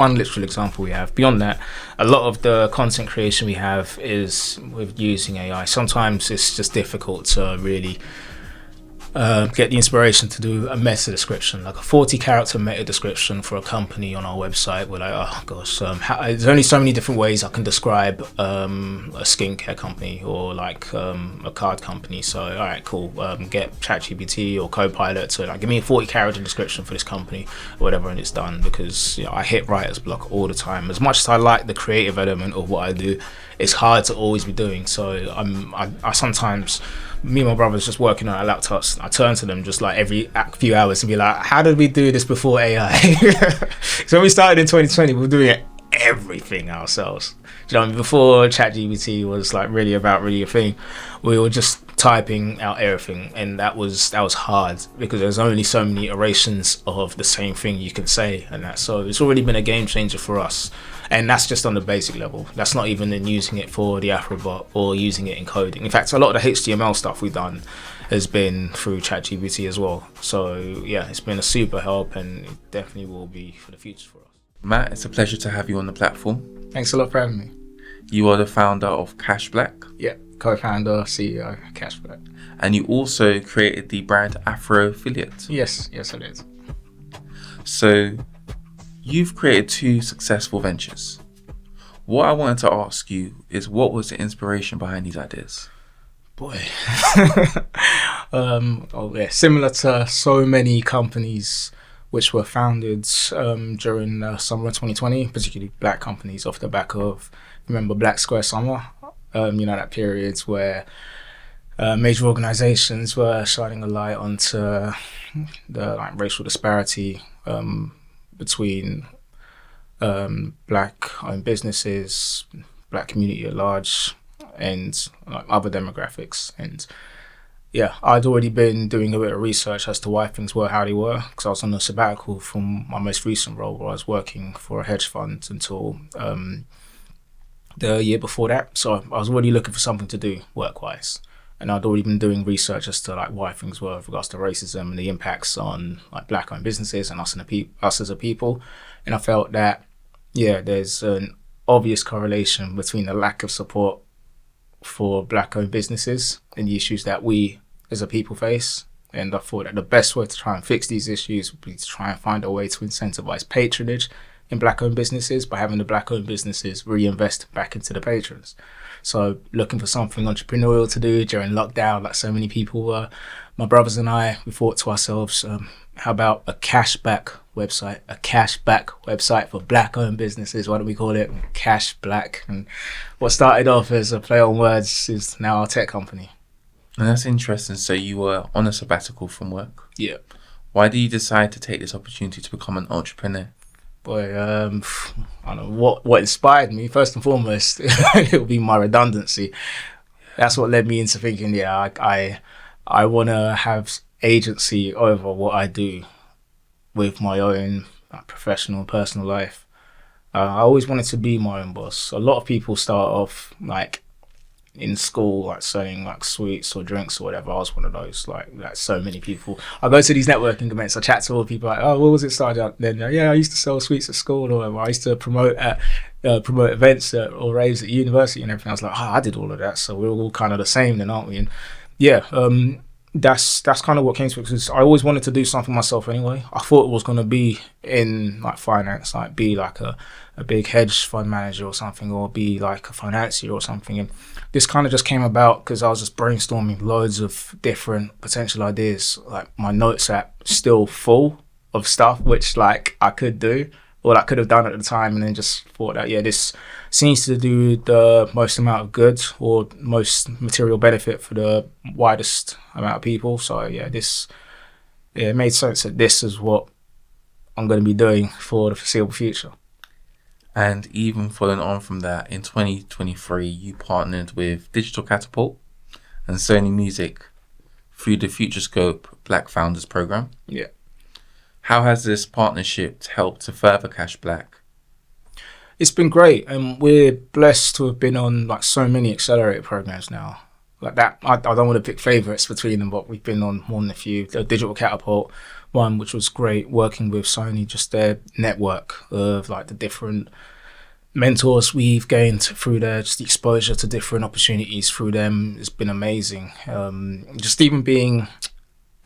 one literal example we have. Beyond that, a lot of the content creation we have is with using AI. Sometimes it's just difficult to really get the inspiration to do a meta description, like a 40-character meta description for a company on our website. We're like, oh gosh, there's only so many different ways I can describe a skincare company or like a card company. So all right, cool, get ChatGPT or Copilot to like give me a 40-character description for this company or whatever, and it's done. Because I hit writer's block all the time. As much as I like the creative element of what I do, it's hard to always be doing. So I sometimes, me and my brother's just working on our laptops. I turn to them just like every few hours and be like, how did we do this before AI? So when we started in 2020, we were doing everything ourselves. Do you know what I mean? Before ChatGPT was like really a thing, we were just typing out everything, and that was hard because there's only so many iterations of the same thing you can say, and that. So it's already been a game changer for us. And that's just on the basic level. That's not even in using it for the A.F.R.O.B.O.T or using it in coding. In fact, a lot of the HTML stuff we've done has been through ChatGPT as well. So yeah, it's been a super help, and it definitely will be for the future for us. Matt, it's a pleasure to have you on the platform. Thanks a lot for having me. You are the founder of Cashblack. Yeah, co-founder, CEO, Cashblack. And you also created the brand Afrofiliate. Yes, I did. So you've created 2 successful ventures. What I wanted to ask you is, what was the inspiration behind these ideas? Boy. Similar to so many companies which were founded during the summer of 2020, particularly black companies off the back of, remember Black Square Summer? That period where major organizations were shining a light onto the racial disparity between black-owned businesses, black community at large, and other demographics. And yeah, I'd already been doing a bit of research as to why things were how they were, because I was on a sabbatical from my most recent role where I was working for a hedge fund until the year before that. So I was already looking for something to do work-wise. And I'd already been doing research as to why things were with regards to racism and the impacts on black-owned businesses and us as a people. And I felt that, there's an obvious correlation between the lack of support for black-owned businesses and the issues that we as a people face. And I thought that the best way to try and fix these issues would be to try and find a way to incentivize patronage in black-owned businesses by having the black-owned businesses reinvest back into the patrons. So looking for something entrepreneurial to do during lockdown, like so many people were. My brothers and I, we thought to ourselves, how about a cashback website for black-owned businesses? Why don't we call it Cashblack? And what started off as a play on words is now our tech company. And that's interesting. So you were on a sabbatical from work. Yeah. Why did you decide to take this opportunity to become an entrepreneur? Boy, I don't know what inspired me. First and foremost, it would be my redundancy. That's what led me into thinking, I want to have agency over what I do with my own professional, personal life. I always wanted to be my own boss. A lot of people start off in school, selling sweets or drinks or whatever. I was one of those, so many people. I go to these networking events, I chat to all the people what was it started out then? I used to sell sweets at school, or I used to promote events or raves at university and everything. I was like, I did all of that, so we're all kind of the same then, aren't we? And that's kind of what came to it, because I always wanted to do something myself anyway. I thought it was going to be in finance, be a big hedge fund manager or something, or be a financier or something. And this kind of just came about because I was just brainstorming loads of different potential ideas. My notes app still full of stuff which I could do or I could have done at the time, and then just thought that this seems to do the most amount of good or most material benefit for the widest amount of people. So it made sense that this is what I'm going to be doing for the foreseeable future. And even following on from that, in 2023, you partnered with Digital Catapult and Sony Music through the Futurescope Black Founders Program. Yeah. How has this partnership helped to further Cashblack? It's been great, and we're blessed to have been on so many accelerator programs now. That I don't want to pick favourites between them, but we've been on more than a few. The Digital Catapult one, which was great, working with Sony, just their network of like the different mentors we've gained through there, just the exposure to different opportunities through them has been amazing. Just even being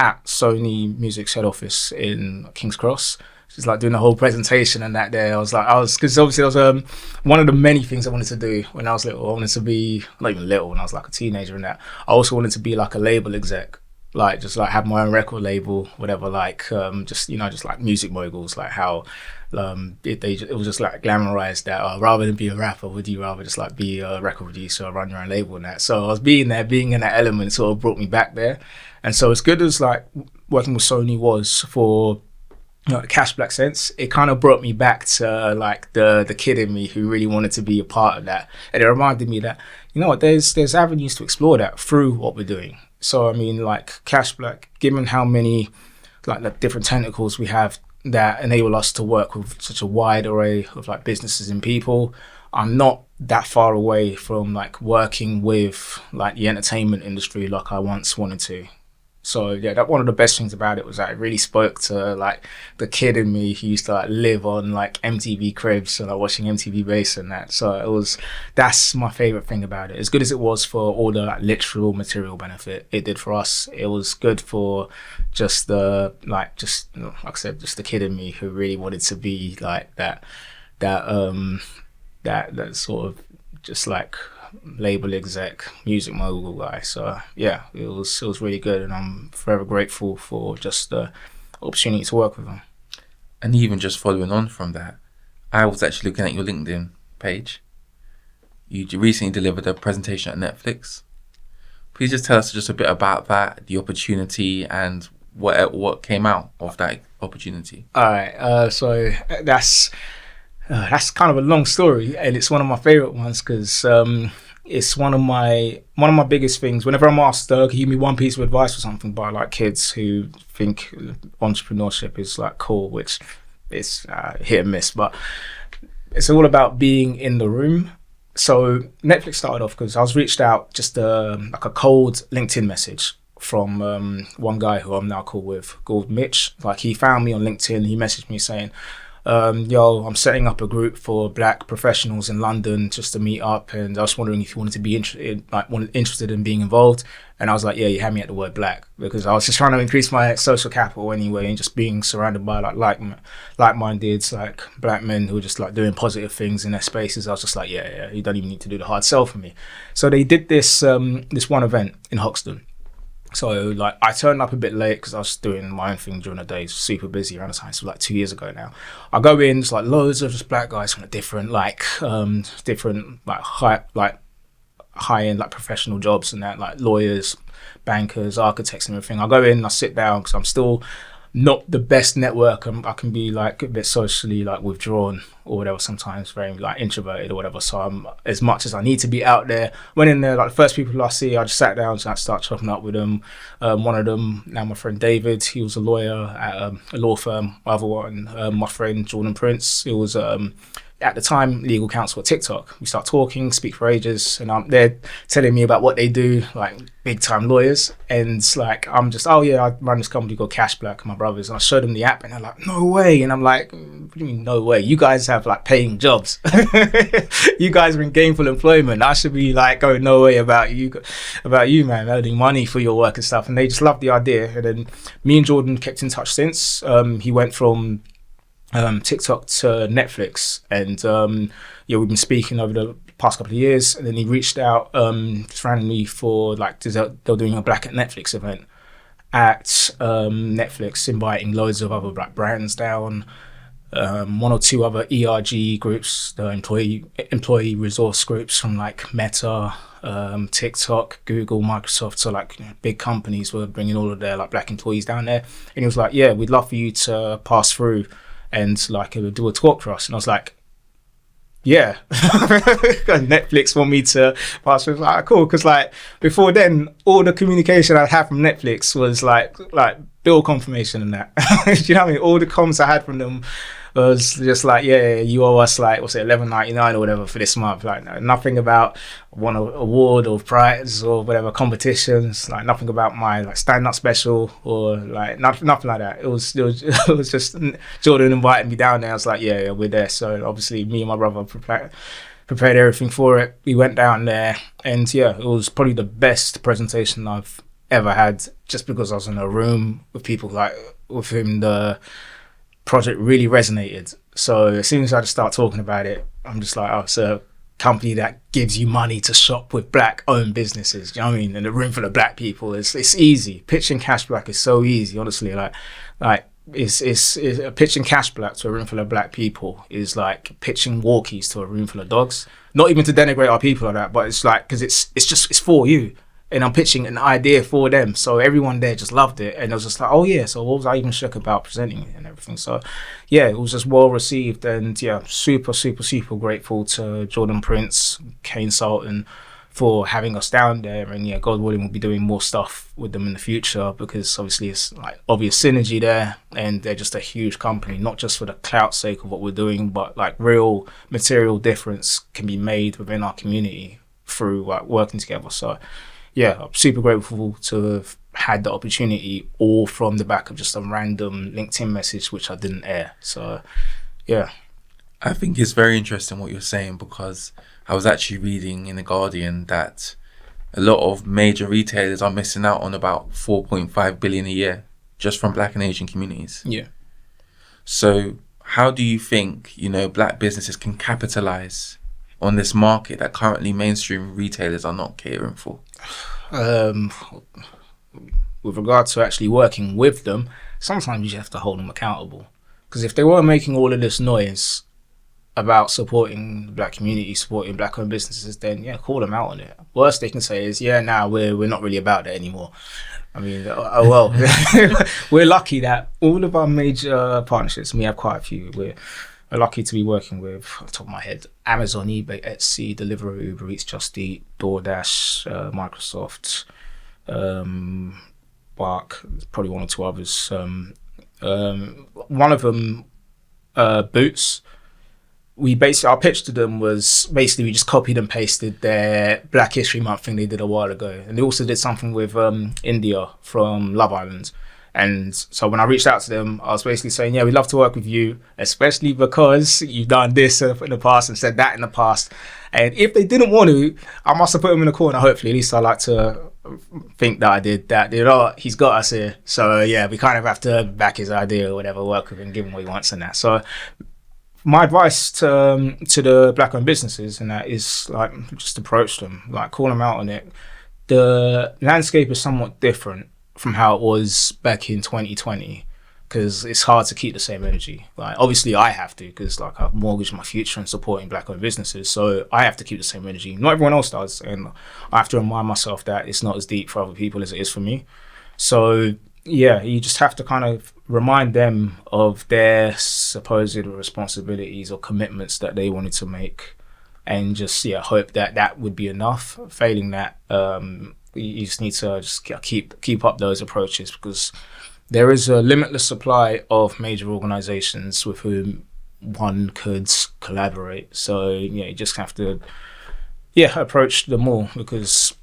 at Sony Music's head office in King's Cross, just like doing the whole presentation and that there, because obviously that was one of the many things I wanted to do when I was little. I wanted to be, not even little, when I was like a teenager and that. I also wanted to be like a label exec, like just like have my own record label, whatever, like just like music moguls, like how it was just like glamorized that rather than be a rapper, would you rather just like be a record producer or run your own label and that. So I was being in that element sort of brought me back there. And so as good as like working with Sony was for the Cashblack sense, it kind of brought me back to like the kid in me who really wanted to be a part of that. And it reminded me that, you know what, there's avenues to explore that through what we're doing. So I mean, like Cashblack, given how many like the different tentacles we have that enable us to work with such a wide array of like businesses and people, I'm not that far away from like working with like the entertainment industry like I once wanted to. So yeah, that one of the best things about it was that it really spoke to like the kid in me who used to like live on like MTV Cribs and like watching MTV Base and that. So that's my favorite thing about it. As good as it was for all the like, literal material benefit it did for us, it was good for just like I said, just the kid in me who really wanted to be like that sort of just like label exec, music mogul guy. So yeah, it was really good, and I'm forever grateful for just the opportunity to work with them. And even just following on from that, I was actually looking at your LinkedIn page. You recently delivered a presentation at Netflix. Please just tell us just a bit about that, the opportunity, and what came out of that opportunity. All right, so that's kind of a long story, and it's one of my favorite ones because it's one of my biggest things. Whenever I'm asked, can you give me one piece of advice or something by like kids who think entrepreneurship is like cool, which is hit and miss, but it's all about being in the room. So Netflix started off because I was reached out just like a cold LinkedIn message from one guy who I'm now cool with, called Mitch. Like he found me on LinkedIn. He messaged me saying, yo, I'm setting up a group for black professionals in London just to meet up, and I was wondering if you wanted to be interested in being involved. And I was like, yeah, you had me at the word black, because I was just trying to increase my social capital anyway, and just being surrounded by like-minded like black men who were just like doing positive things in their spaces. I was just like, yeah, you don't even need to do the hard sell for me. So they did this one event in Hoxton. So like I turned up a bit late because I was doing my own thing during the day, super busy around the time. So like 2 years ago now, I go in, it's like loads of just black guys from a different high end like professional jobs and that, like lawyers, bankers, architects and everything. I go in, I sit down because I'm still not the best network. I can be like a bit socially like withdrawn or whatever, sometimes very like introverted or whatever. So I'm, as much as I need to be out there, went in there, like the first people I see, I just sat down and I start chopping up with them. One of them, now my friend David, he was a lawyer at a law firm. Other one, my friend Jordan Prince, he was at the time legal counsel at TikTok. We start talking, speak for ages, and they're telling me about what they do, like big time lawyers. And like I'm just, oh yeah, I run this company called Cashblack, my brothers, and I showed them the app, and they're like, no way. And I'm like, what do you mean no way? You guys have like paying jobs. You guys are in gainful employment. I should be like going no way about you man, earning money for your work and stuff. And they just loved the idea. And then me and Jordan kept in touch since. He went from TikTok to Netflix, and we've been speaking over the past couple of years. And then he reached out just randomly for like they were doing a Black at Netflix event at Netflix, inviting loads of other black brands down, one or two other ERG groups, the employee resource groups from like Meta, TikTok, Google, Microsoft. So like big companies were bringing all of their like black employees down there, and he was like, yeah, we'd love for you to pass through and like do a talk for us. And I was like, yeah. Netflix want me to pass through. Like, cool, because like before then, all the communication I had from Netflix was like bill confirmation and that. Do you know what I mean? All the comms I had from them was just like, yeah, you owe us like, what's it, $11.99 or whatever for this month. Like, no, nothing about won an award or prize or whatever competitions. Like, nothing about my like stand-up special or like nothing like that. It was it was just Jordan invited me down there. I was like, yeah, we're there. So obviously, me and my brother prepared everything for it. We went down there, and yeah, it was probably the best presentation I've ever had, just because I was in a room with people like with whom the project really resonated. So as soon as I just start talking about it, I'm just like, oh, it's a company that gives you money to shop with black-owned businesses. Do you know what I mean? In a room full of black people, it's easy. Pitching Cashblack is so easy, honestly. Like it's pitching Cashblack to a room full of black people is like pitching walkies to a room full of dogs. Not even to denigrate our people like that, but it's like, because it's for you. And I'm pitching an idea for them. So everyone there just loved it. And it was just like, oh yeah, so what was I even shook about presenting it and everything? So yeah, it was just well received. And yeah, super, super, super grateful to Jordan Prince, Kane Sultan for having us down there. And yeah, God willing, we'll be doing more stuff with them in the future, because obviously it's like obvious synergy there. And they're just a huge company, not just for the clout sake of what we're doing, but like real material difference can be made within our community through like working together. So yeah, I'm super grateful to have had the opportunity, all from the back of just a random LinkedIn message, which I didn't air. So, yeah. I think it's very interesting what you're saying, because I was actually reading in The Guardian that a lot of major retailers are missing out on about 4.5 billion a year just from black and Asian communities. Yeah. So how do you think, black businesses can capitalize on this market that currently mainstream retailers are not catering for? With regard to actually working with them, sometimes you have to hold them accountable. Because if they were making all of this noise about supporting the black community, supporting black-owned businesses, then yeah, call them out on it. Worst they can say is, yeah, now we're not really about that anymore. I mean, oh well, we're lucky that all of our major partnerships, and we have quite a few, we're lucky to be working with, off the top of my head, Amazon, eBay, Etsy, Deliveroo, Uber Eats, Just Eat, DoorDash, Microsoft, Bark, probably one or two others. One of them, Boots. Our pitch to them was basically we just copied and pasted their Black History Month thing they did a while ago. And they also did something with India from Love Island. And so when I reached out to them, I was basically saying, yeah, we'd love to work with you, especially because you've done this in the past and said that in the past. And if they didn't want to, I must have put them in the corner, hopefully. At least I like to think that I did that. He's got us here. So yeah, we kind of have to back his idea or whatever, work with him, give him what he wants and that. So my advice to the black-owned businesses and that is like, just approach them, like call them out on it. The landscape is somewhat different from how it was back in 2020, because it's hard to keep the same energy. Like obviously I have to, because like I've mortgaged my future in supporting black-owned businesses, so I have to keep the same energy. Not everyone else does, and I have to remind myself that it's not as deep for other people as it is for me. So yeah, you just have to kind of remind them of their supposed responsibilities or commitments that they wanted to make, and just hope that would be enough. Failing that, you just need to just keep up those approaches, because there is a limitless supply of major organizations with whom one could collaborate. So you just have to approach them all, because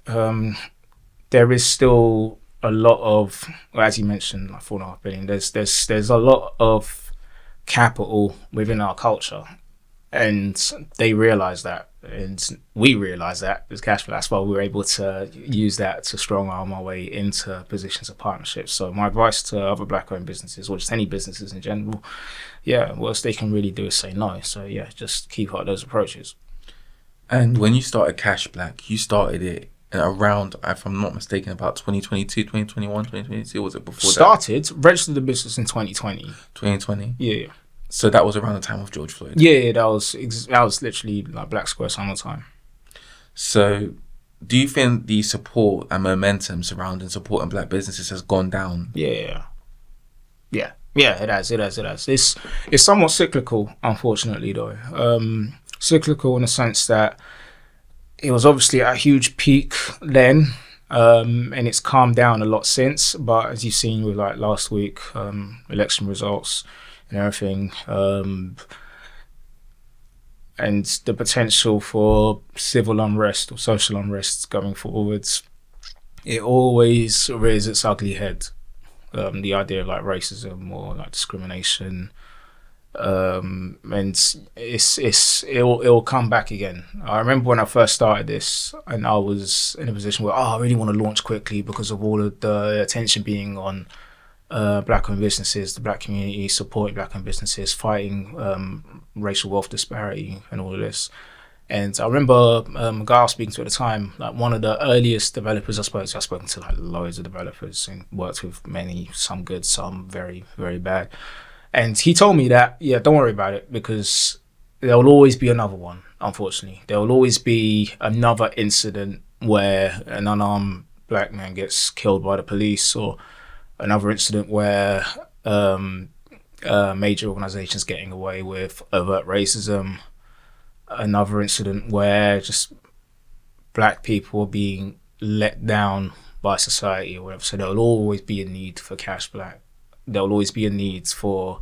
there is still a lot of, as you mentioned, like 4.5 billion. There's a lot of capital within our culture, and they realize that, and we realize that as Cashblack. That's why we were able to use that to strong arm our way into positions of partnerships. So my advice to other black-owned businesses, or just any businesses in general, worst they can really do is say no. So just keep up those approaches. And when you started Cashblack, you started it around, if I'm not mistaken, about 2022, 2021, 2022, was it before registered the business in 2020. 2020? Yeah. So that was around the time of George Floyd? Yeah, that was literally like Black Square summertime. So do you think the support and momentum surrounding supporting black businesses has gone down? Yeah, it has. It's somewhat cyclical, unfortunately, though. Cyclical in the sense that it was obviously at a huge peak then, and it's calmed down a lot since. But as you've seen with like last week, election results, and everything. And the potential for civil unrest or social unrest going forwards, it always rears its ugly head. The idea of like racism or like discrimination, and it'll come back again. I remember when I first started this, and I was in a position where I really want to launch quickly because of all of the attention being on black-owned businesses, the black community supporting black-owned businesses, fighting racial wealth disparity and all of this. And I remember a guy I was speaking to at the time, like one of the earliest developers I spoke to. I've spoken to like loads of developers and worked with many, some good, some very, very bad. And he told me that, yeah, don't worry about it because there will always be another one, unfortunately. There will always be another incident where an unarmed black man gets killed by the police, or another incident where major organizations getting away with overt racism, another incident where just black people are being let down by society or whatever. So there will always be a need for Cashblack. There will always be a need for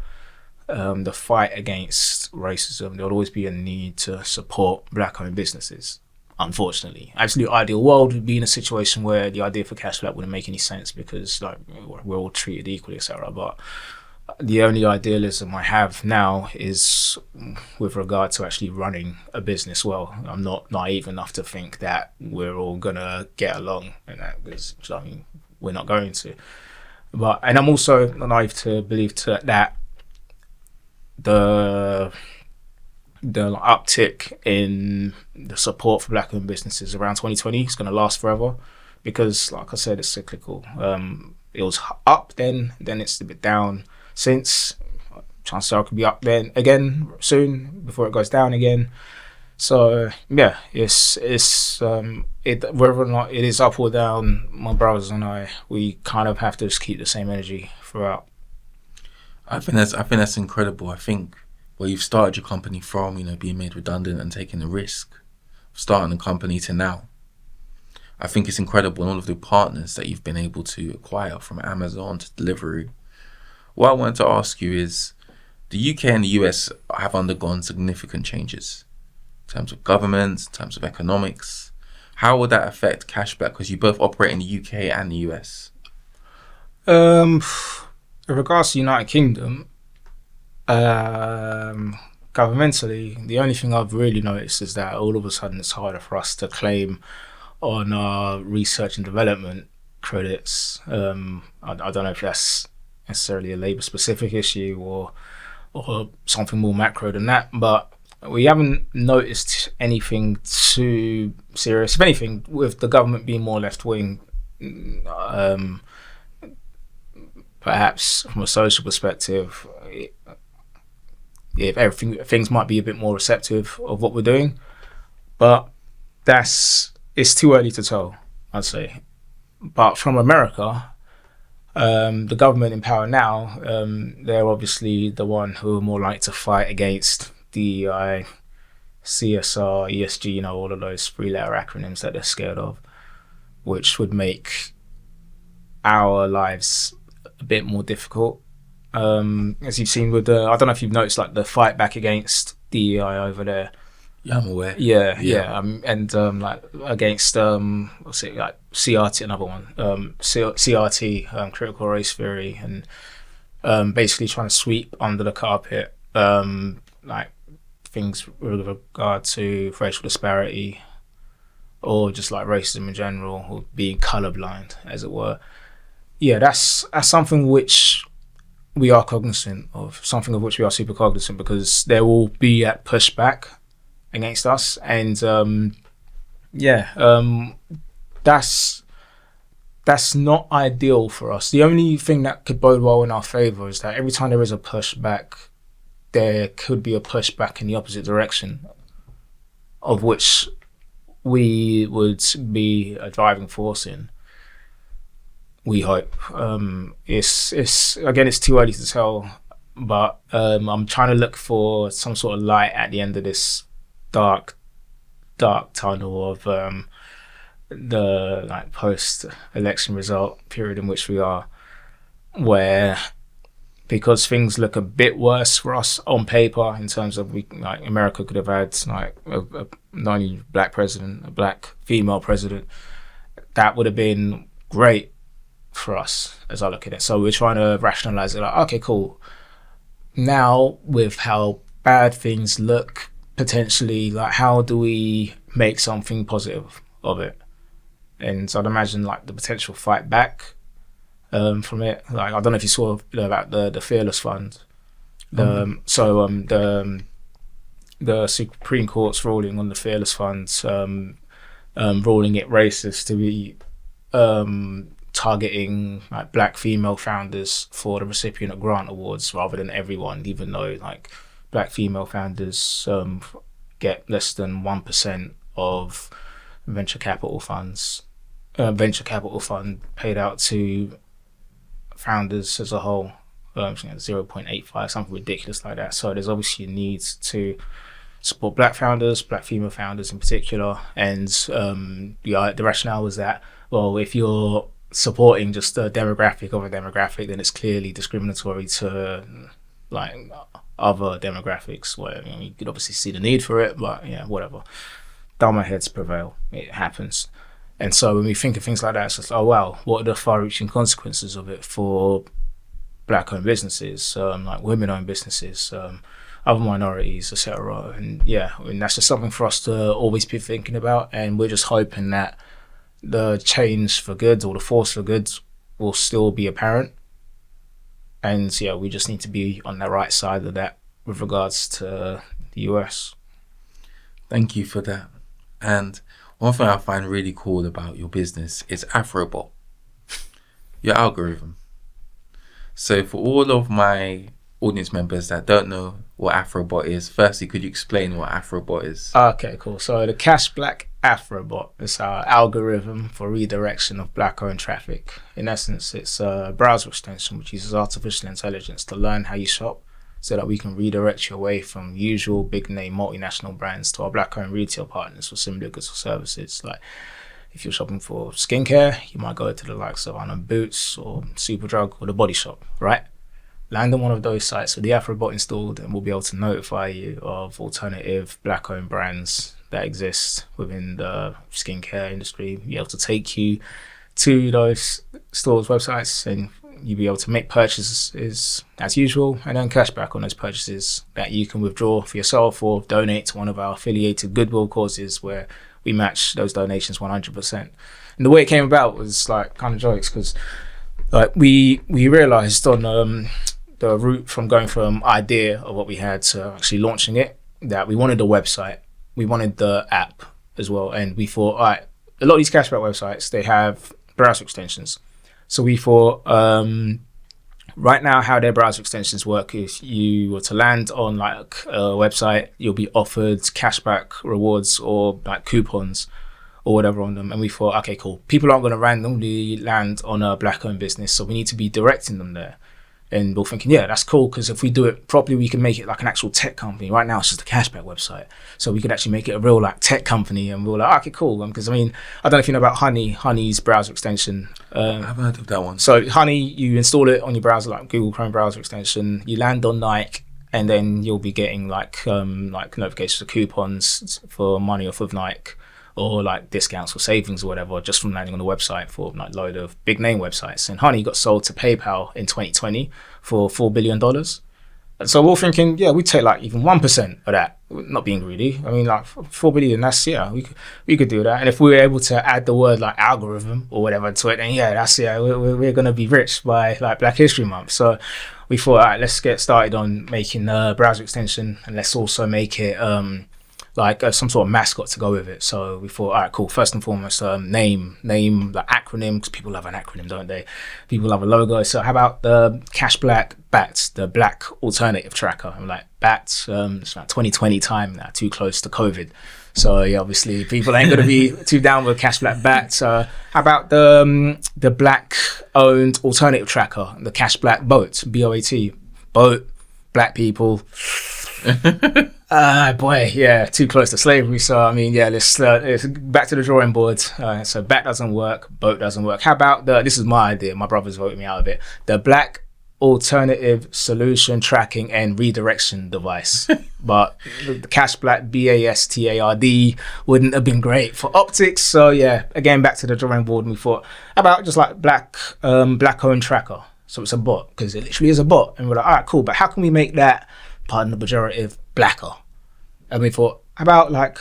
the fight against racism. There will always be a need to support black-owned businesses. Unfortunately, absolute ideal world would be in a situation where the idea for Cashblack wouldn't make any sense because like we're all treated equally, etc. But the only idealism I have now is with regard to actually running a business well. I'm not naive enough to think that we're all gonna get along, and that because I mean we're not going to. And I'm also naive to believe that the uptick in the support for black-owned businesses around 2020 is going to last forever, because, like I said, it's cyclical. It was up then it's a bit down since. Chances are it could be up then again soon before it goes down again. So yeah, it's whether or not it is up or down, my brothers and I, we kind of have to just keep the same energy throughout. I think that's incredible. I think where you've started your company from, being made redundant and taking the risk of starting a company to now, I think it's incredible, and all of the partners that you've been able to acquire, from Amazon to Deliveroo. What I wanted to ask you is, the UK and the US have undergone significant changes in terms of governments, in terms of economics. How would that affect Cashblack? Because you both operate in the UK and the US. In regards to the United Kingdom, governmentally, the only thing I've really noticed is that all of a sudden it's harder for us to claim on our research and development credits. I don't know if that's necessarily a Labour specific issue or something more macro than that, but we haven't noticed anything too serious. If anything, with the government being more left wing, perhaps from a social perspective, things might be a bit more receptive of what we're doing, but it's too early to tell, I'd say. But from America, the government in power now, they're obviously the one who are more likely to fight against DEI, CSR, ESG, all of those three-letter acronyms that they're scared of, which would make our lives a bit more difficult. As you've seen with I don't know if you've noticed like the fight back against DEI over there. Yeah, I'm aware. Yeah. And like against what's it, like CRT, another one, CRT, critical race theory, and basically trying to sweep under the carpet like things with regard to racial disparity, or just like racism in general, or being colorblind, as it were. Yeah, that's something which we are cognizant of, something of which we are super cognizant, because there will be that pushback against us, and that's not ideal for us. The only thing that could bode well in our favour is that every time there is a pushback, there could be a pushback in the opposite direction, of which we would be a driving force in. We hope. It's again, it's too early to tell, but I'm trying to look for some sort of light at the end of this dark tunnel of the post-election result period in which we are, where because things look a bit worse for us on paper in terms of America could have had like a not only black president, a black female president. That would have been great for us as I look at it. So we're trying to rationalize it like, okay, cool. Now with how bad things look, potentially, like how do we make something positive of it? And so I'd imagine like the potential fight back from it. Like I don't know if you saw about the Fearless Fund. The Supreme Court's ruling on the Fearless Fund, ruling it racist to be targeting like black female founders for the recipient of grant awards rather than everyone, even though like black female founders get less than 1% of venture capital funds. Venture capital fund paid out to founders as a whole, 0.85, something ridiculous like that. So there's obviously a need to support black founders, black female founders in particular. And the rationale was that, well, if you're supporting just the demographic of a demographic, then it's clearly discriminatory to like other demographics. Where you could obviously see the need for it, but yeah, whatever. Dumber heads prevail. It happens. And so when we think of things like that, it's just, oh wow, what are the far-reaching consequences of it for black-owned businesses, like women-owned businesses, other minorities, etc. And yeah, I mean, that's just something for us to always be thinking about. And we're just hoping that the change for good or the force for good will still be apparent. And yeah, we just need to be on the right side of that with regards to the US. Thank you for that. And one thing I find really cool about your business is A.F.R.O.B.O.T, your algorithm. So for all of my audience members that don't know what A.F.R.O.B.O.T is, firstly, could you explain what A.F.R.O.B.O.T is? Okay, cool. So the Cashblack Afrobot is our algorithm for redirection of black-owned traffic. In essence, it's a browser extension which uses artificial intelligence to learn how you shop so that we can redirect you away from usual big-name multinational brands to our black-owned retail partners for similar goods or services. Like if you're shopping for skincare, you might go to the likes of Boots or Superdrug or The Body Shop, right? Land on one of those sites with the A.F.R.O.B.O.T installed, and we'll be able to notify you of alternative black-owned brands that exist within the skincare industry. Be able to take you to those stores' websites, and you'll be able to make purchases as usual and earn cash back on those purchases that you can withdraw for yourself or donate to one of our affiliated goodwill causes where we match those donations 100%. And the way it came about was like kind of jokes, because like we realized on the route from going from idea of what we had to actually launching it, that we wanted a website, we wanted the app as well. And we thought, all right, a lot of these cashback websites, they have browser extensions. So we thought, right now how their browser extensions work is you were to land on like a website, you'll be offered cashback rewards or like coupons or whatever on them. And we thought, okay, cool. People aren't going to randomly land on a black-owned business, so we need to be directing them there. And we're thinking, yeah, that's cool, because if we do it properly, we can make it like an actual tech company. Right now, it's just a cashback website. So we could actually make it a real like tech company. And we were like, okay, cool. Because I mean, I don't know if you know about Honey's browser extension. I've heard of that one. So Honey, you install it on your browser, like Google Chrome browser extension. You land on Nike, and then you'll be getting like notifications of coupons for money off of Nike, or like discounts or savings or whatever, just from landing on the website for like a load of big name websites. And Honey got sold to PayPal in 2020 for $4 billion. And so we're thinking, yeah, we'd take like even 1% of that, not being greedy. I mean, like $4 billion, that's, yeah, we could do that. And if we were able to add the word like algorithm or whatever to it, then yeah, that's, yeah, we're going to be rich by like Black History Month. So we thought, all right, let's get started on making a browser extension, and let's also make it, some sort of mascot to go with it. So we thought, all right, cool. First and foremost, name, the acronym, because people love an acronym, don't they? People love a logo. So how about the Cashblack B.A.T, the Black Alternative Tracker? I'm like, B.A.T, it's like 2020 time now, too close to COVID. So yeah, obviously people ain't gonna be too down with Cashblack B.A.T. So how about the Black-owned alternative tracker, the Cashblack B.O.T, B-O-A-T, B.O.T, black people. Boy, yeah, too close to slavery. So I mean, yeah, let's back to the drawing board. So BAT doesn't work, B.O.T doesn't work. How about this is my idea, my brother's voted me out of it, the Black alternative solution tracking and redirection device. But the Cashblack BASTARD wouldn't have been great for optics. So yeah, again, back to the drawing board, and we thought about just like black owned tracker. So it's a bot, because it literally is a bot. And we're like, all right, cool, but how can we make that, pardon the pejorative, blacker? And we thought about like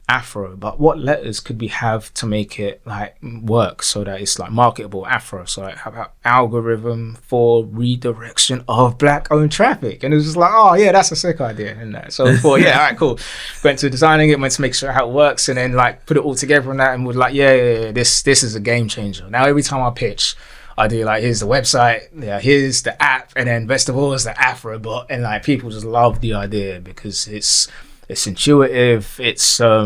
Afro, but what letters could we have to make it like work so that it's like marketable? Afro. So like, how about algorithm for redirection of black owned traffic? And it was just like, oh yeah, that's a sick idea. And that, so we thought, yeah, all right, cool. Went to designing it, went to make sure how it works, and then like put it all together on that, and we're like, yeah, this is a game changer. Now every time I pitch, I do like, here's the website, yeah, here's the app, and then best of all is the A.F.R.O.B.O.T, and like people just love the idea because it's intuitive, it's sort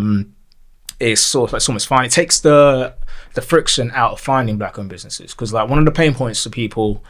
of like almost fine. It takes the friction out of finding black owned businesses, because like one of the pain points for people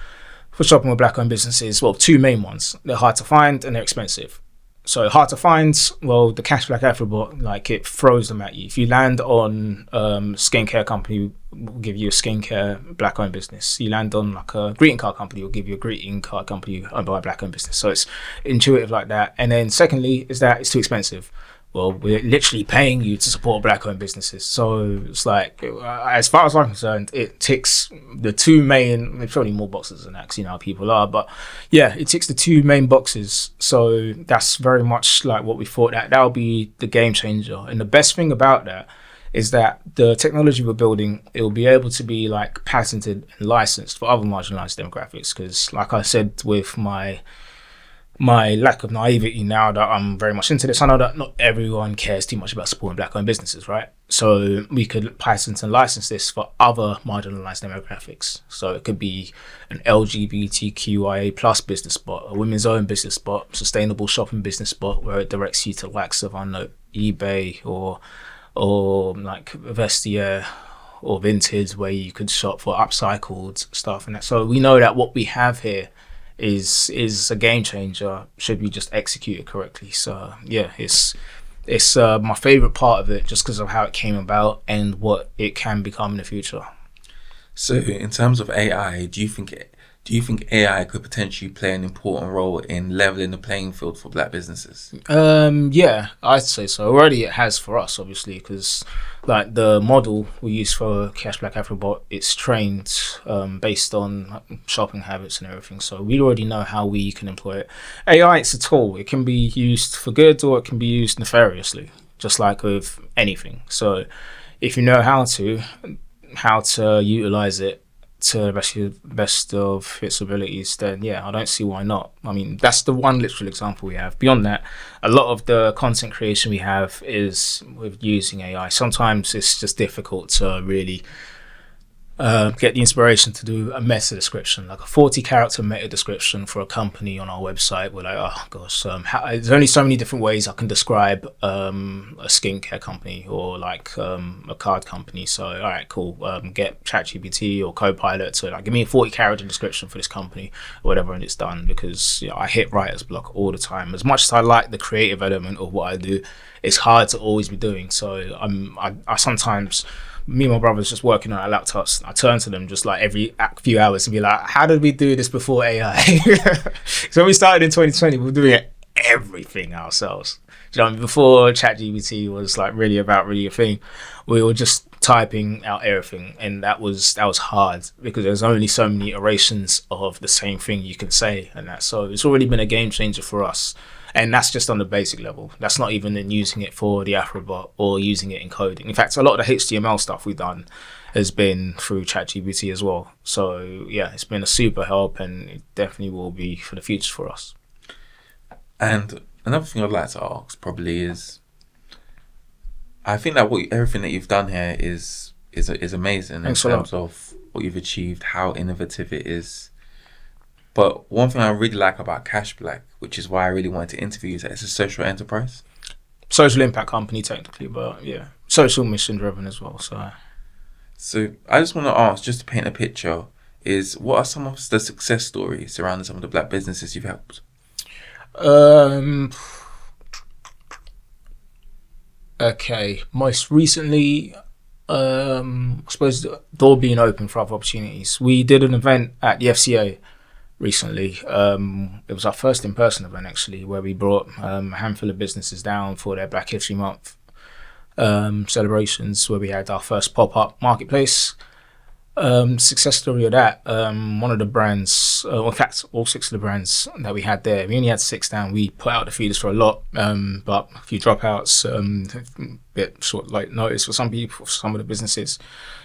for shopping with black owned businesses, well, two main ones: they're hard to find and they're expensive. So hard to find, well, the Cashblack Afrofiliate, like it throws them at you. If you land on skincare company, will give you a skincare black owned business. You land on like a greeting card company, will give you a greeting card company owned by a black owned business. So it's intuitive like that. And then secondly is that it's too expensive. Well, we're literally paying you to support black owned businesses. So it's like, as far as I'm concerned, it ticks the two main, there's probably more boxes than that, because you know how people are, but yeah, it ticks the two main boxes. So that's very much like what we thought, that'll be the game changer. And the best thing about that is that the technology we're building, it will be able to be like patented and licensed for other marginalized demographics. Because like I said, with my lack of naivety now that I'm very much into this, I know that not everyone cares too much about supporting black owned businesses, right? So we could patent and license this for other marginalized demographics. So it could be an LGBTQIA plus business bot, a women's own business bot, sustainable shopping business bot, where it directs you to likes of, I don't know, eBay or like Vestiaire or Vintage, where you could shop for upcycled stuff and that. So we know that what we have here is a game changer should we just execute it correctly. So yeah, it's my favorite part of it, just because of how it came about and what it can become in the future. So in terms of AI, do you think AI could potentially play an important role in leveling the playing field for black businesses? Yeah, I'd say so. Already it has for us, obviously, because like the model we use for Cashblack Afro.Bot, it's trained based on shopping habits and everything. So we already know how we can employ it. AI, it's a tool. It can be used for good or it can be used nefariously, just like with anything. if you know how to utilize it to the best of its abilities, then yeah, I don't see why not. I mean, that's the one literal example we have. Beyond that, a lot of the content creation we have is with using AI. Sometimes it's just difficult to really get the inspiration to do a meta description, like a 40-character meta description for a company on our website. We're like, oh gosh, there's only so many different ways I can describe a skincare company or like a card company. So all right, cool, get ChatGPT or Copilot to like give me a 40-character description for this company or whatever, and it's done. Because I hit writer's block all the time. As much as I like the creative element of what I do, it's hard to always be doing. So I sometimes, me and my brothers just working on our laptops, I turn to them just like every few hours and be like, how did we do this before AI? So when we started in 2020, we were doing everything ourselves. Do you know what I mean? Before ChatGPT was like really a thing, we were just typing out everything, and that was hard because there's only so many iterations of the same thing you can say and that. So it's already been a game changer for us. And that's just on the basic level. That's not even in using it for the A.F.R.O.B.O.T or using it in coding. In fact, a lot of the HTML stuff we've done has been through ChatGPT as well. So yeah, it's been a super help, and it definitely will be for the future for us. And another thing I'd like to ask probably is, I think that everything that you've done here is amazing. Thanks in terms of what you've achieved, how innovative it is. But one thing I really like about Cashblack, which is why I really wanted to interview you, is that it's a social enterprise. Social impact company technically, but yeah, social mission driven as well. So I just want to ask, just to paint a picture, is what are some of the success stories surrounding some of the black businesses you've helped? Okay, most recently, I suppose the door being open for other opportunities. We did an event at the FCA recently. It was our first in-person event actually, where we brought a handful of businesses down for their Black History Month celebrations, where we had our first pop-up marketplace. Success story of that, one of the brands, in fact all 6 of the brands that we had there, we only had 6 down. We put out the feeders for a lot, but a few dropouts, a bit short like notice for some people, for some of the businesses.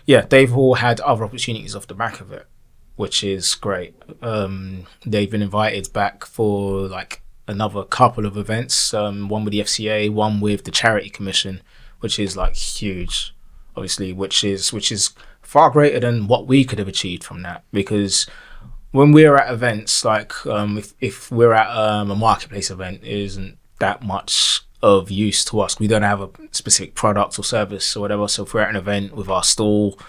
Yeah, they've all had other opportunities off the back of it, which is great. They've been invited back for like another couple of events, one with the FCA, one with the Charity Commission, which is like huge, obviously, which is far greater than what we could have achieved from that. Because when we're at events, like if we're at a marketplace event, it isn't that much of use to us. We don't have a specific product or service or whatever. So if we're at an event with our stall,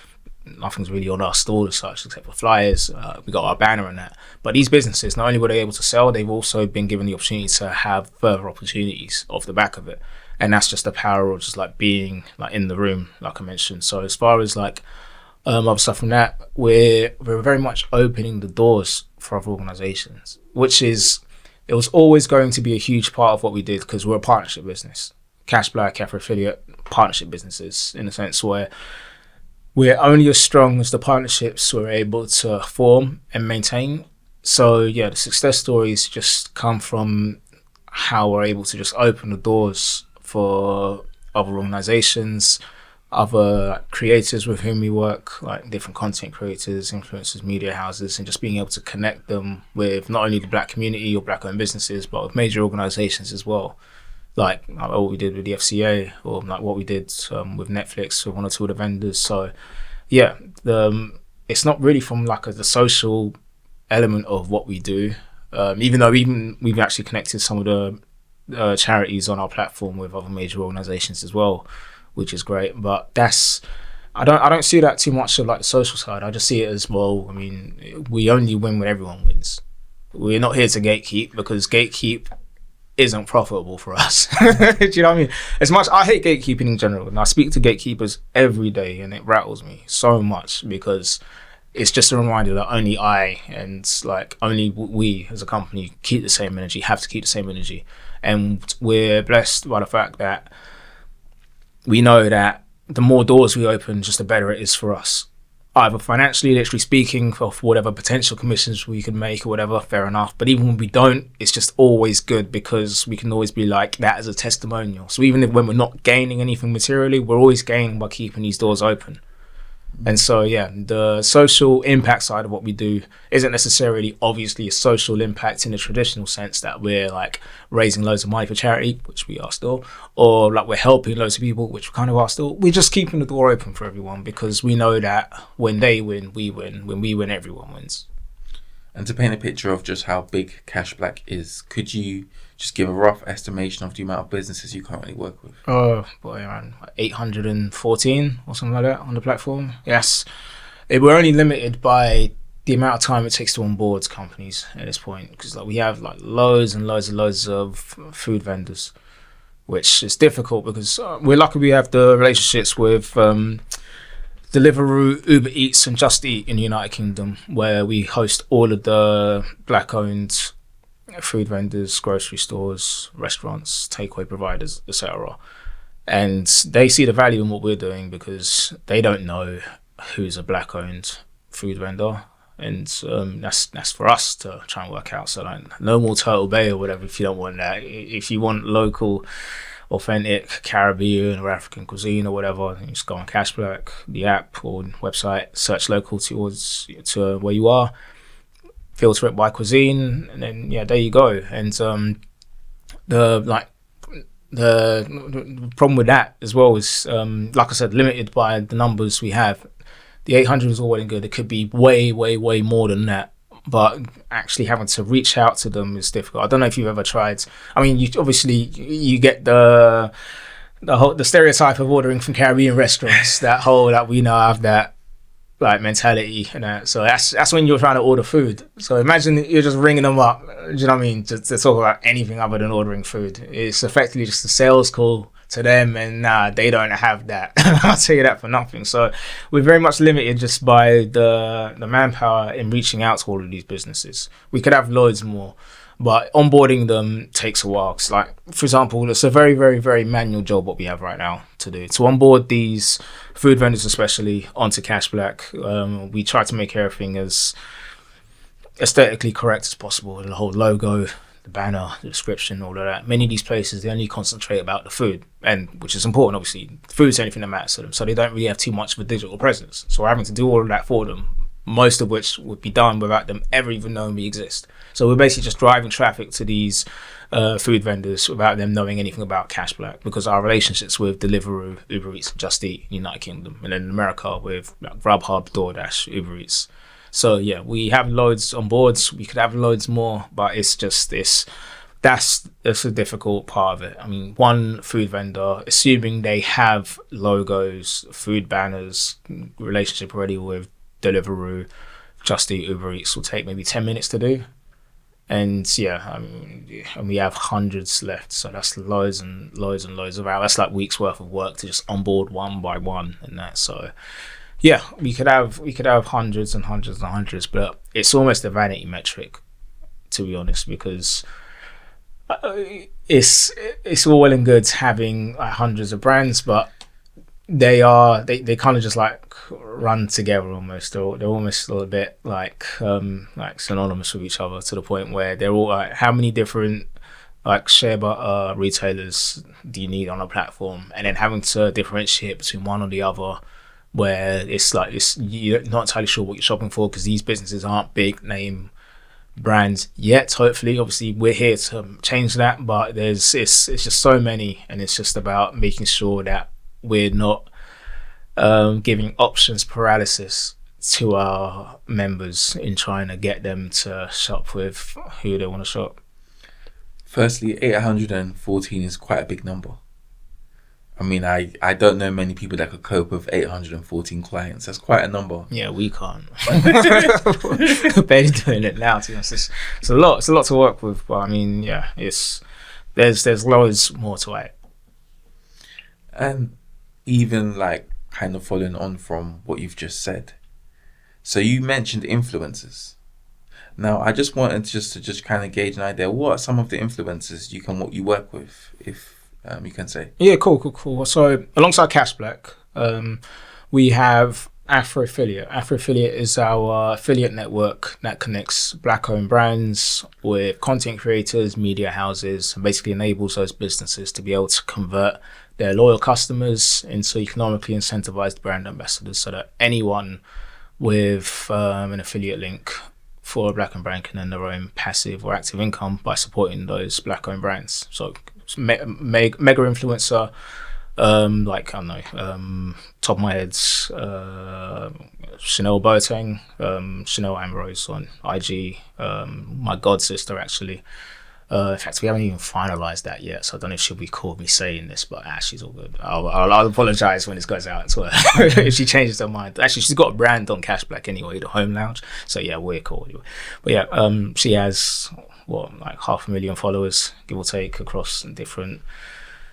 nothing's really on our stall as such except for flyers. We got our banner and that. But these businesses, not only were they able to sell, they've also been given the opportunity to have further opportunities off the back of it. And that's just the power of just like being like in the room, like I mentioned. So as far as like other stuff from that, we're very much opening the doors for other organizations, it was always going to be a huge part of what we did, because we're a partnership business. Cashblack, Afrofiliate, partnership businesses, in a sense where we're only as strong as the partnerships we're able to form and maintain. So yeah, the success stories just come from how we're able to just open the doors for other organizations, other creators with whom we work, like different content creators, influencers, media houses, and just being able to connect them with not only the Black community or Black-owned businesses, but with major organizations as well. Like what we did with the FCA, or like what we did with Netflix with one or two of the vendors. So yeah, it's not really from like the social element of what we do, even though we've actually connected some of the charities on our platform with other major organizations as well, which is great. But I don't see that too much of like the social side. I just see it as, well, I mean, we only win when everyone wins. We're not here to gatekeep, because gatekeep isn't profitable for us. Do you know what I mean? As much I hate gatekeeping in general, and I speak to gatekeepers every day, and it rattles me so much, because it's just a reminder that only I and like only we as a company keep the same energy, have to keep the same energy. And we're blessed by the fact that we know that the more doors we open, just the better it is for us. Either financially, literally speaking, of whatever potential commissions we can make or whatever, fair enough. But even when we don't, it's just always good, because we can always be like that as a testimonial. So even when we're not gaining anything materially, we're always gaining by keeping these doors open. And so, yeah, the social impact side of what we do isn't necessarily obviously a social impact in the traditional sense that we're like raising loads of money for charity, which we are still, or like we're helping loads of people, which we kind of are still. We're just keeping the door open for everyone, because we know that when they win, we win. When we win, everyone wins. And to paint a picture of just how big Cashblack is, could you just give a rough estimation of the amount of businesses you currently work with? Oh boy, around 814 or something like that on the platform. Yes, we're only limited by the amount of time it takes to onboard companies at this point, because like we have like loads and loads of food vendors, which is difficult because we're lucky we have the relationships with Deliveroo, Uber Eats and Just Eat in the United Kingdom, where we host all of the Black-owned food vendors, grocery stores, restaurants, takeaway providers, etc. And they see the value in what we're doing, because they don't know who's a Black-owned food vendor. And that's for us to try and work out. So like, no more Turtle Bay or whatever if you don't want that. If you want local, authentic Caribbean or African cuisine or whatever, you just go on Cashblack, the app or website, search local to where you are, filter it by cuisine, and then yeah, there you go. And the problem with that as well is, like I said, limited by the numbers we have. The 800 is all well and good. It could be way more than that, but actually having to reach out to them is difficult. I don't know if you've ever tried. I mean, you get the stereotype of ordering from Caribbean restaurants, that we now have that like mentality and that. So that's when you're trying to order food. So imagine you're just ringing them up, do you know what I mean, to talk about anything other than ordering food. It's effectively just a sales call to them, and they don't have that. I'll tell you that for nothing. So we're very much limited just by the manpower in reaching out to all of these businesses. We could have loads more, but onboarding them takes a while. Cause like, for example, it's a very, very, very manual job what we have right now to do. To onboard these food vendors, especially onto Cashblack, we try to make everything as aesthetically correct as possible. The whole logo, the banner, the description, all of that. Many of these places, they only concentrate about the food, and which is important, obviously. Food's the only thing that matters to them, so they don't really have too much of a digital presence. So we're having to do all of that for them, most of which would be done without them ever even knowing we exist. So we're basically just driving traffic to these food vendors without them knowing anything about Cashblack, because our relationships with Deliveroo, Uber Eats, Just Eat, United Kingdom, and then in America with Grubhub, DoorDash, Uber Eats. So yeah, we have loads on boards. We could have loads more, but it's just this. That's a difficult part of it. I mean, one food vendor, assuming they have logos, food banners, relationship already with Deliveroo, Just Eat, Uber Eats, will take maybe 10 minutes to do. And yeah, I mean, and we have hundreds left, so that's loads and loads and loads of hours. That's like weeks worth of work to just onboard one by one and that. So yeah, we could have hundreds and hundreds and hundreds, but it's almost a vanity metric, to be honest, because it's all well and good having like hundreds of brands, but they kind of just like run together almost. They're almost a little bit like synonymous with each other, to the point where they're all like, how many different like shea butter retailers do you need on a platform, and then having to differentiate between one or the other, where it's like you're not entirely sure what you're shopping for, because these businesses aren't big name brands yet. Hopefully, obviously, we're here to change that, but it's just so many, and it's just about making sure that we're not giving options paralysis to our members in trying to get them to shop with who they want to shop. Firstly, 814 is quite a big number. I mean, I don't know many people that could cope with 814 clients. That's quite a number. Yeah, we can't. We're barely doing it now, to be honest. It's a lot. It's a lot to work with. But I mean, yeah, there's loads more to it. And even like kind of following on from what you've just said. So you mentioned influencers. Now, I just wanted to just kind of gauge an idea. What are some of the influencers you work with, if you can say? Yeah, cool. So alongside Cashblack, we have A.F.R.O.B.O.T. A.F.R.O.B.O.T is our affiliate network that connects Black-owned brands with content creators, media houses, and basically enables those businesses to be able to convert their loyal customers into economically incentivized brand ambassadors, so that anyone with an affiliate link for a Black-owned brand can earn their own passive or active income by supporting those Black-owned brands. So mega influencer, like I don't know, top of my head, Chanel Boateng, Chanel Ambrose on IG, my god sister actually. In fact, we haven't even finalized that yet, so I don't know if she'll be cool with me saying this, but she's all good. I'll apologize when this goes out to her if she changes her mind. Actually, she's got a brand on Cashblack anyway, the Home Lounge. So yeah, we're cool. But yeah, she has like 500,000 followers, give or take, across different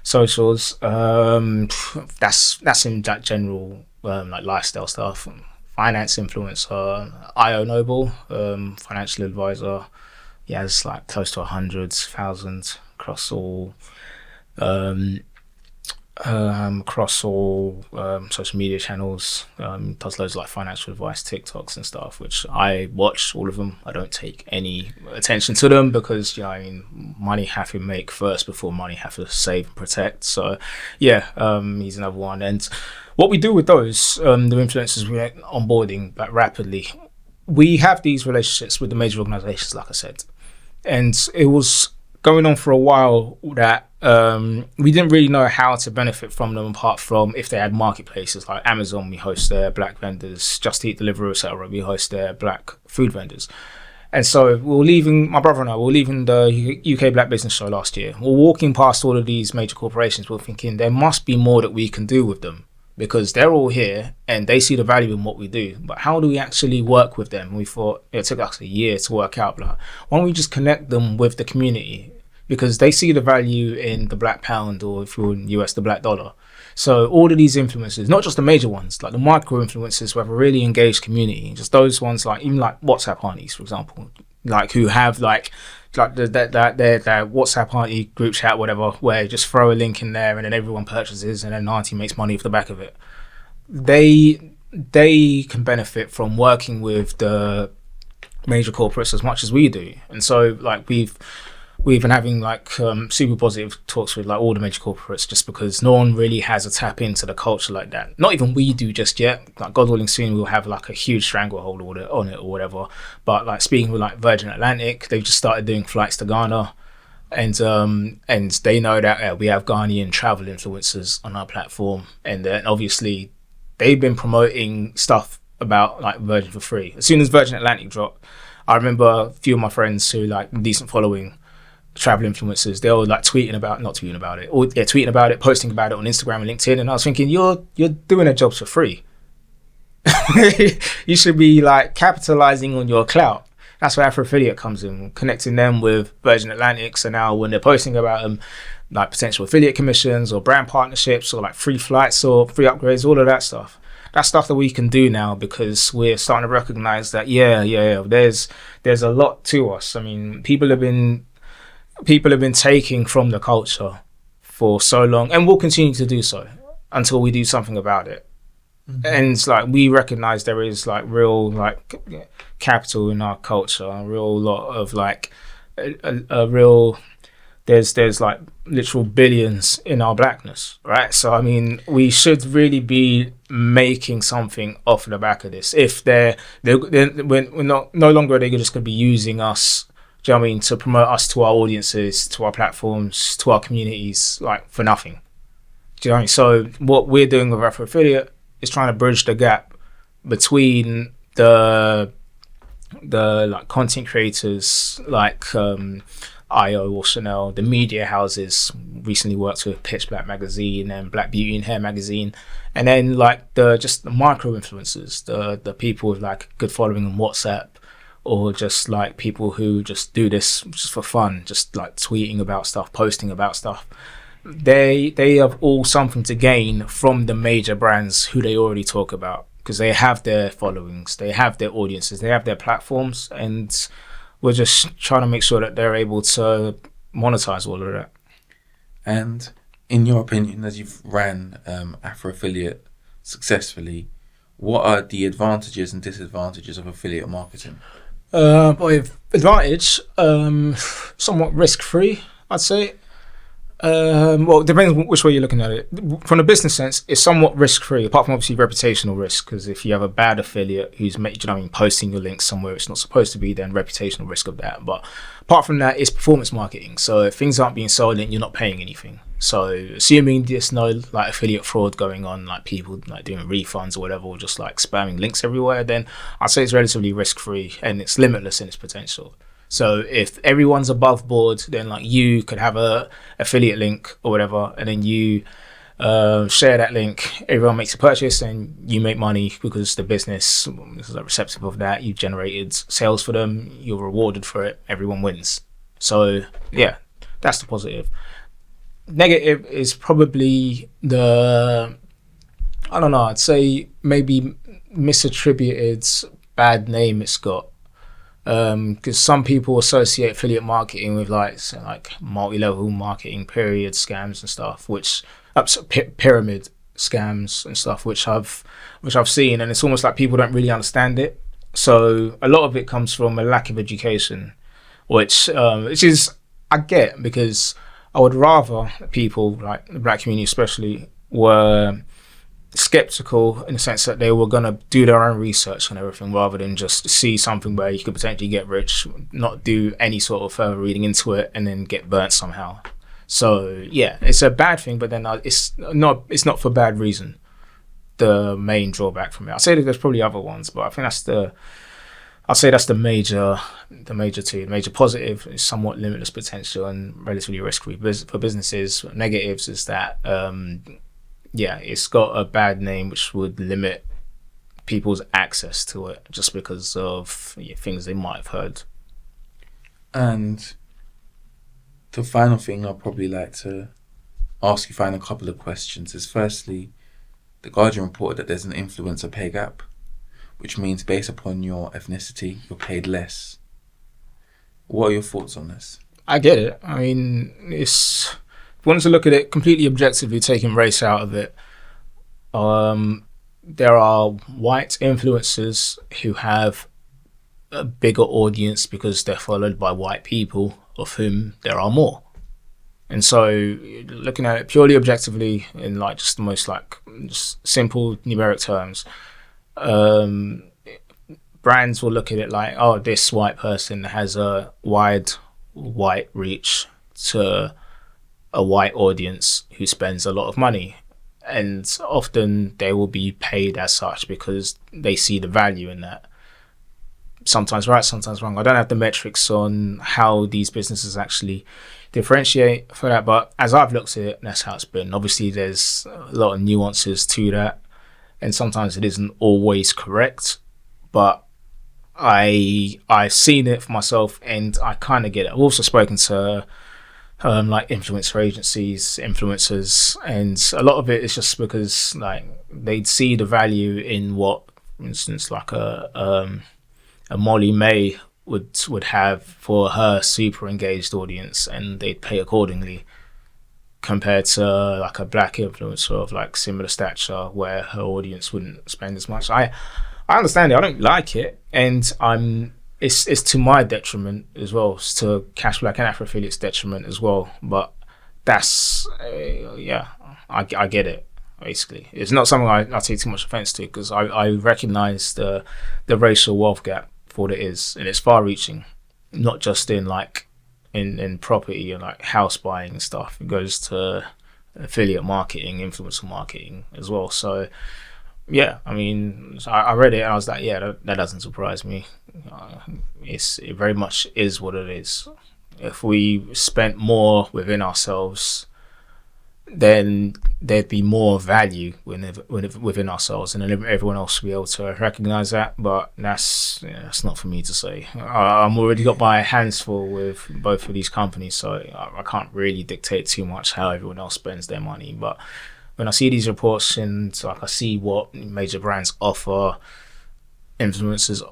socials. That's in that general like lifestyle stuff. Finance influencer, A.F.R.O.B.O.T, financial advisor. He has like close to 100,000 across all social media channels. Does loads of like financial advice TikToks and stuff, which I watch all of them. I don't take any attention to them because money have to make first before money have to save and protect. So yeah, he's another one. And what we do with those the influencers we're onboarding like rapidly, we have these relationships with the major organizations, like I said, and it was going on for a while that we didn't really know how to benefit from them, apart from if they had marketplaces like Amazon. We host their Black vendors, Just Eat, Deliveroo, etc. We host their Black food vendors. And so my brother and I were leaving the UK Black Business Show last year. We're walking past all of these major corporations. We're thinking there must be more that we can do with them, because they're all here and they see the value in what we do. But how do we actually work with them? We thought it took us a year to work out, like, why don't we just connect them with the community? because they see the value in the black pound, or if you're in the US, the black dollar. So all of these influencers, not just the major ones, like the micro influencers who have a really engaged community, just those ones like even like WhatsApp aunties, for example, like who have like their WhatsApp auntie group chat, whatever, where you just throw a link in there and then everyone purchases and then auntie makes money off the back of it. They can benefit from working with the major corporates as much as we do, and so like we've been having like super positive talks with like all the major corporates, just because no one really has a tap into the culture like that. Not even we do just yet. Like God willing, soon we'll have like a huge stranglehold on it or whatever. But like speaking with like Virgin Atlantic, they've just started doing flights to Ghana, and they know that we have Ghanaian travel influencers on our platform, and then obviously they've been promoting stuff about like Virgin for free. As soon as Virgin Atlantic dropped, I remember a few of my friends who like decent following travel influencers, they were like tweeting about it, posting about it on Instagram and LinkedIn, and I was thinking, you're doing their jobs for free. You should be like capitalizing on your clout. That's where Afrofiliate comes in, connecting them with Virgin Atlantic. So now when they're posting about them, like potential affiliate commissions or brand partnerships or like free flights or free upgrades, all of that stuff. That's stuff that we can do now because we're starting to recognize that there's a lot to us. I mean, people have been taking from the culture for so long, and will continue to do so until we do something about it. Mm-hmm. And it's like we recognize there is like real like capital in our culture, a real lot of like a real there's like literal billions in our blackness, right? So I mean, we should really be making something off the back of this. If we're not no longer are they just going to be using us, do you know what I mean, to promote us to our audiences, to our platforms, to our communities, like for nothing. Do you know what I mean? So what we're doing with Afrofiliate is trying to bridge the gap between the like content creators like IO or Chanel, the media houses. Recently worked with Pitch Black magazine and Black Beauty and Hair magazine, and then like the micro influencers, the people with like good following on WhatsApp, or just like people who just do this just for fun, just like tweeting about stuff, posting about stuff. They have all something to gain from the major brands who they already talk about, because they have their followings, they have their audiences, they have their platforms, and we're just trying to make sure that they're able to monetize all of that. And in your opinion, as you've ran Afrofiliate successfully, what are the advantages and disadvantages of affiliate marketing? Advantage, somewhat risk-free, I'd say. Well, it depends on which way you're looking at it. From a business sense, it's somewhat risk-free, apart from obviously reputational risk, because if you have a bad affiliate who's posting your links somewhere it's not supposed to be, then reputational risk of that. But apart from that, it's performance marketing. So if things aren't being sold, then you're not paying anything. So assuming there's no like affiliate fraud going on, like people like doing refunds or whatever, or just like spamming links everywhere, then I'd say it's relatively risk-free and it's limitless in its potential. So if everyone's above board, then like you could have a affiliate link or whatever, and then you share that link, everyone makes a purchase and you make money because the business is receptive of that. You generated sales for them, you're rewarded for it, everyone wins. So yeah, that's the positive. Negative is probably I'd say maybe misattributed bad name it's got. Because some people associate affiliate marketing with like multi-level marketing period scams and stuff, which pyramid scams and stuff, which I've seen, and it's almost like people don't really understand it. So a lot of it comes from a lack of education, which is I get, because I would rather people like the black community especially were skeptical in the sense that they were going to do their own research and everything, rather than just see something where you could potentially get rich, not do any sort of further reading into it, and then get burnt somehow. So yeah, it's a bad thing, but then it's not for bad reason. The main drawback from it, I'd say that there's probably other ones, but I think that's the major two. The major positive is somewhat limitless potential and relatively risk-free for businesses. Negatives is that it's got a bad name which would limit people's access to it just because of things they might have heard. And The final thing I'd probably like to ask you, a couple of questions, is firstly, The Guardian reported that there's an influencer pay gap, which means based upon your ethnicity, you're paid less. What are your thoughts on this? I get it. I mean, if you want to look at it completely objectively, taking race out of it, there are white influencers who have a bigger audience because they're followed by white people, of whom there are more. And so, looking at it purely objectively in like just the most like just simple numeric terms, brands will look at it like, oh, this white person has a wide white reach to a white audience who spends a lot of money. And often they will be paid as such because they see the value in that. Sometimes right, sometimes wrong. I don't have the metrics on how these businesses actually differentiate for that, but as I've looked at it, that's how it's been. Obviously, there's a lot of nuances to that, and sometimes it isn't always correct, but I've seen it for myself, and I kind of get it. I've also spoken to like influencer agencies, influencers, and a lot of it is just because like they'd see the value in what, for instance, like a Molly May would have for her super engaged audience, and they'd pay accordingly, compared to like a black influencer of like similar stature where her audience wouldn't spend as much. I understand it. I don't like it, and it's to my detriment as well. It's to Cashblack and Afrofiliate's detriment as well. But that's I get it. Basically, it's not something I take too much offense to, because I recognize the racial wealth gap for what it is, and it's far-reaching, not just in like in property and like house buying and stuff. It goes to affiliate marketing, influencer marketing as well. So yeah, I mean, I read it and I was like, yeah, that doesn't surprise me. It very much is what it is. If we spent more within ourselves, then there'd be more value within ourselves, and then everyone else will be able to recognize that. But that's not for me to say. I'm already got my hands full with both of these companies, so I can't really dictate too much how everyone else spends their money. But when I see these reports and like I see what major brands offer influencers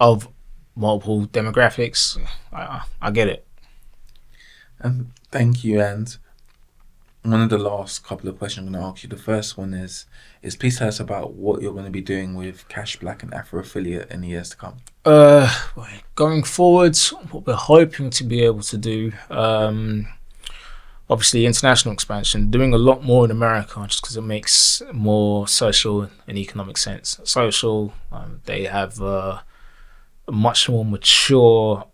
of multiple demographics, I get it. Thank you. And one of the last couple of questions I'm going to ask you, the first one is please tell us about what you're going to be doing with Cashblack and Afrofiliate in the years to come. Going forward, what we're hoping to be able to do, obviously international expansion, doing a lot more in America just because it makes more social and economic sense. Social, they have a much more mature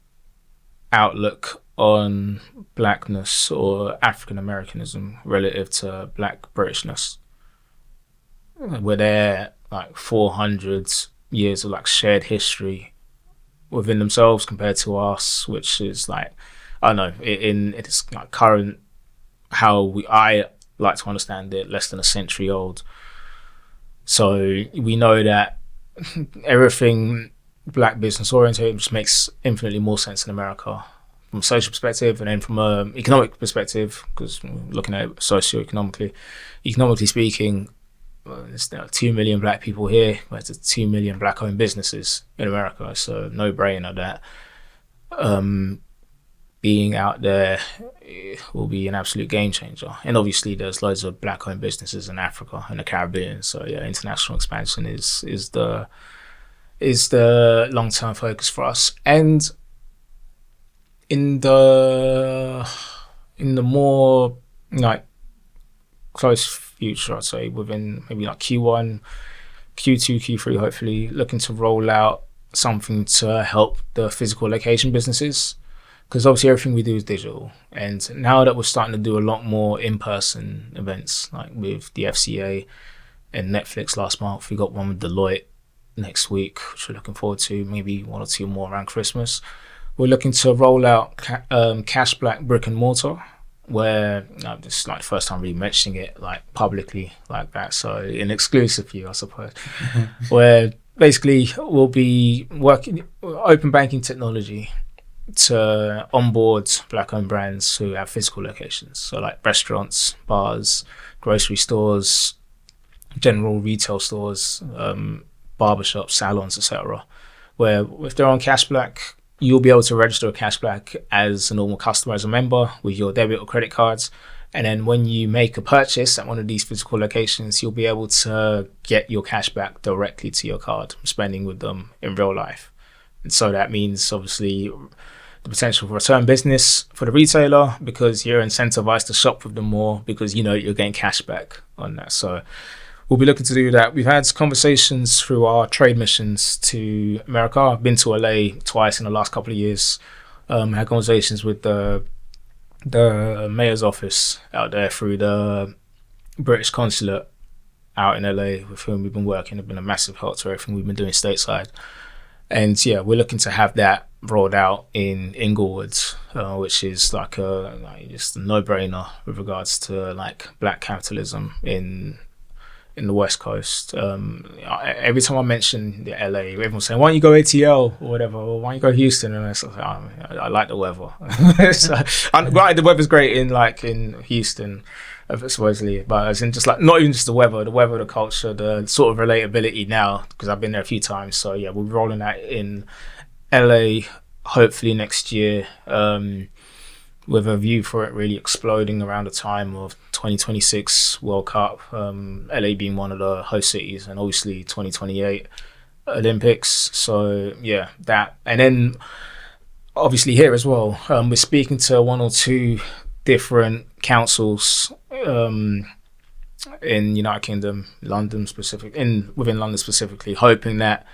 outlook on blackness or African Americanism relative to black Britishness, where they're like 400 years of like shared history within themselves compared to us, which is like, I don't know, it's like current how I like to understand it, less than a century old. So we know that everything black business oriented just makes infinitely more sense in America from a social perspective, and then from an economic perspective, because looking at it socio-economically, economically speaking, there's 2 million black people here, there's 2 million black-owned businesses in America, so no-brainer that being out there will be an absolute game changer. And obviously there's loads of black-owned businesses in Africa and the Caribbean, so yeah, international expansion is the long-term focus for us. And in the more like close future, I'd say within maybe like Q1, Q2, Q3, hopefully looking to roll out something to help the physical location businesses, because obviously everything we do is digital, and now that we're starting to do a lot more in-person events, like with the FCA and Netflix last month, we got one with Deloitte next week, which we're looking forward to, maybe 1 or 2 more around Christmas. We're looking to roll out Cashblack brick and mortar, where this is like the first time really mentioning it like publicly like that, so an exclusive for you, I suppose. Where basically we'll be working open banking technology, to onboard black-owned brands who have physical locations. So like restaurants, bars, grocery stores, general retail stores, barbershops, salons, etc. Where if they're on Cashblack, you'll be able to register a Cashblack as a normal customer, as a member with your debit or credit cards. And then when you make a purchase at one of these physical locations, you'll be able to get your cashback directly to your card, spending with them in real life. And so that means obviously the potential for return business for the retailer, because you're incentivized to shop with them more because you know you're getting cashback on that. So we'll be looking to do that. We've had conversations through our trade missions to America. I've been to LA twice in the last couple of years. Had conversations with the mayor's office out there through the British consulate out in LA, with whom we've been working. Have been a massive help to everything we've been doing stateside. And yeah, we're looking to have that rolled out in Inglewood, which is like just a no-brainer with regards to like black capitalism in the West Coast. Every time I mention the LA, everyone's saying, why don't you go ATL or whatever, or why don't you go Houston? And it's like, I like the weather. So, right, the weather's great in Houston, supposedly, but as in just like, not even just the weather, the culture, the sort of relatability now, because I've been there a few times. So yeah, we'll be rolling that in LA hopefully next year, with a view for it really exploding around the time of 2026 World Cup, LA being one of the host cities, and obviously 2028 Olympics. So yeah, that. And then obviously here as well, we're speaking to one or two different councils in United Kingdom, London within London specifically, hoping that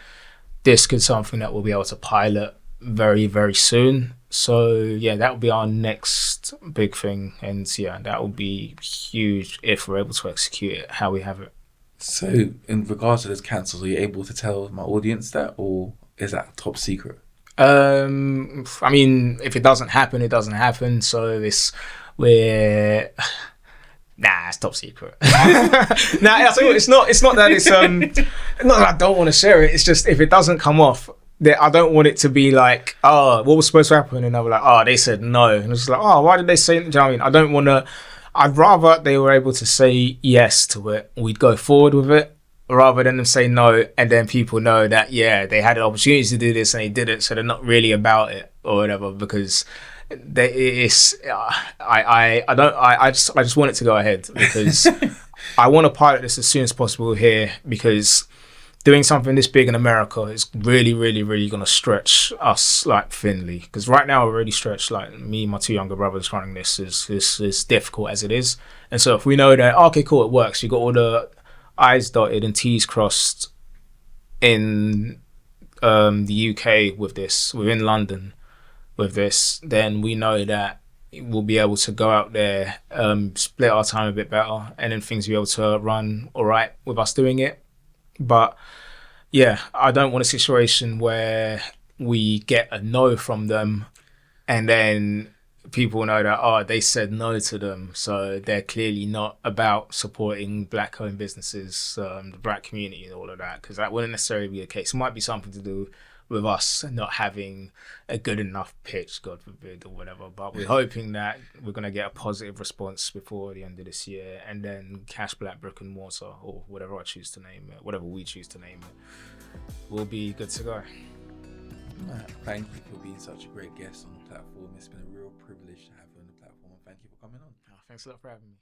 this could something that we'll be able to pilot very, very soon. So yeah, that will be our next big thing, and yeah, that will be huge if we're able to execute it how we have it. So in regards to those cancels, are you able to tell my audience that, or is that top secret? I mean, if it doesn't happen, it doesn't happen. So it's top secret. It's not that it's not that I don't want to share it. It's just if it doesn't come off, I don't want it to be like, oh, what was supposed to happen? And I was like, oh, they said no. And it's like, oh, why did they say, do you know what I mean? I don't want to, I'd rather they were able to say yes to it. We'd go forward with it rather than them say no. And then people know that, yeah, they had an opportunity to do this and they did it. So they're not really about it or whatever, because I just want it to go ahead, because I want to pilot this as soon as possible here, because doing something this big in America is really, really, really going to stretch us like thinly. Because right now we're already stretched. Like me, my two younger brothers running this is difficult as it is. And so if we know that, okay, cool, it works. You got all the I's dotted and T's crossed in the UK with this, within London with this, then we know that we'll be able to go out there, split our time a bit better, and then things will be able to run all right with us doing it. But yeah, I don't want a situation where we get a no from them and then people know that, oh, they said no to them, so they're clearly not about supporting black-owned businesses, the black community and all of that, because that wouldn't necessarily be the case. It might be something to do with us not having a good enough pitch, God forbid, or whatever. But we're hoping that we're going to get a positive response before the end of this year, and then Cashblack Brick and Mortar, or whatever I choose to name it, whatever we choose to name it, will be good to go. Thank you for being such a great guest on the platform. It's been a real privilege to have you on the platform. Thank you for coming on. Thanks a lot for having me.